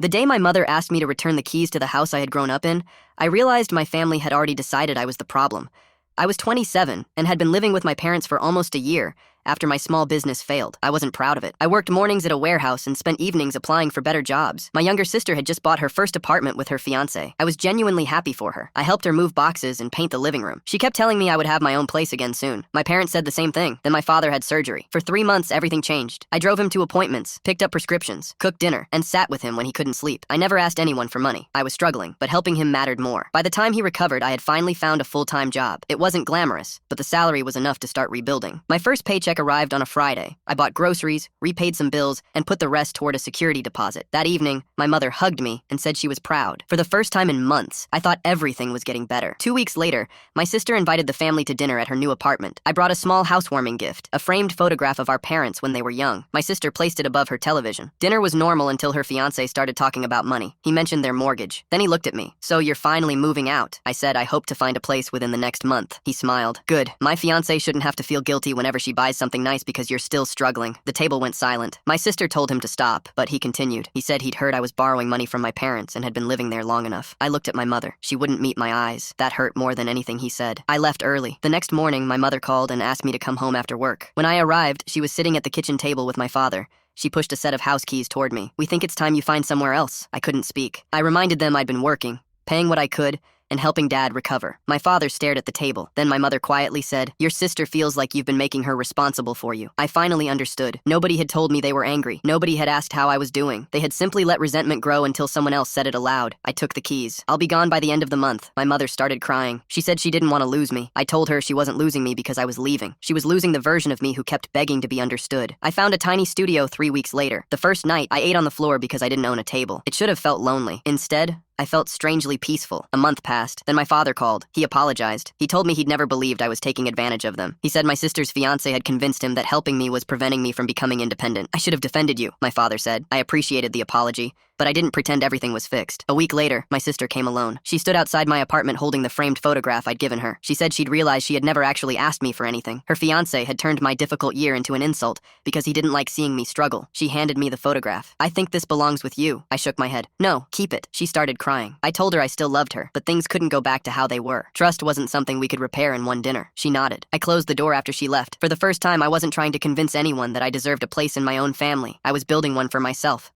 The day my mother asked me to return the keys to the house I had grown up in, I realized my family had already decided I was the problem. I was 27 and had been living with my parents for almost a year after my small business failed. I wasn't proud of it. I worked mornings at a warehouse and spent evenings applying for better jobs. My younger sister had just bought her first apartment with her fiancé. I was genuinely happy for her. I helped her move boxes and paint the living room. She kept telling me I would have my own place again soon. My parents said the same thing. Then my father had surgery. For 3 months, everything changed. I drove him to appointments, picked up prescriptions, cooked dinner, and sat with him when he couldn't sleep. I never asked anyone for money. I was struggling, but helping him mattered more. By the time he recovered, I had finally found a full-time job. It wasn't glamorous, but the salary was enough to start rebuilding. My first paycheck arrived on a Friday. I bought groceries, repaid some bills, and put the rest toward a security deposit. That evening, my mother hugged me and said she was proud. For the first time in months, I thought everything was getting better. 2 weeks later, my sister invited the family to dinner at her new apartment. I brought a small housewarming gift, a framed photograph of our parents when they were young. My sister placed it above her television. Dinner was normal until her fiancé started talking about money. He mentioned their mortgage. Then he looked at me. "So you're finally moving out?" I said I hope to find a place within the next month. He smiled. "Good. My fiancé shouldn't have to feel guilty whenever she buys something nice because you're still struggling." The table went silent. My sister told him to stop, but he continued. He said he'd heard I was borrowing money from my parents and had been living there long enough. I looked at my mother. She wouldn't meet my eyes. That hurt more than anything he said. I left early. The next morning, my mother called and asked me to come home after work. When I arrived, she was sitting at the kitchen table with my father. She pushed a set of house keys toward me. "We think it's time you find somewhere else." I couldn't speak. I reminded them I'd been working, paying what I could, and helping Dad recover. My father stared at the table. Then my mother quietly said, "Your sister feels like you've been making her responsible for you." I finally understood. Nobody had told me they were angry. Nobody had asked how I was doing. They had simply let resentment grow until someone else said it aloud. I took the keys. "I'll be gone by the end of the month." My mother started crying. She said she didn't want to lose me. I told her she wasn't losing me because I was leaving. She was losing the version of me who kept begging to be understood. I found a tiny studio 3 weeks later. The first night, I ate on the floor because I didn't own a table. It should have felt lonely. Instead, I felt strangely peaceful. A month passed. Then my father called. He apologized. He told me he'd never believed I was taking advantage of them. He said my sister's fiancé had convinced him that helping me was preventing me from becoming independent. "I should have defended you," my father said. I appreciated the apology, but I didn't pretend everything was fixed. A week later, my sister came alone. She stood outside my apartment holding the framed photograph I'd given her. She said she'd realized she had never actually asked me for anything. Her fiancé had turned my difficult year into an insult because he didn't like seeing me struggle. She handed me the photograph. "I think this belongs with you." I shook my head. "No, keep it." She started crying. I told her I still loved her, but things couldn't go back to how they were. Trust wasn't something we could repair in one dinner. She nodded. I closed the door after she left. For the first time, I wasn't trying to convince anyone that I deserved a place in my own family. I was building one for myself.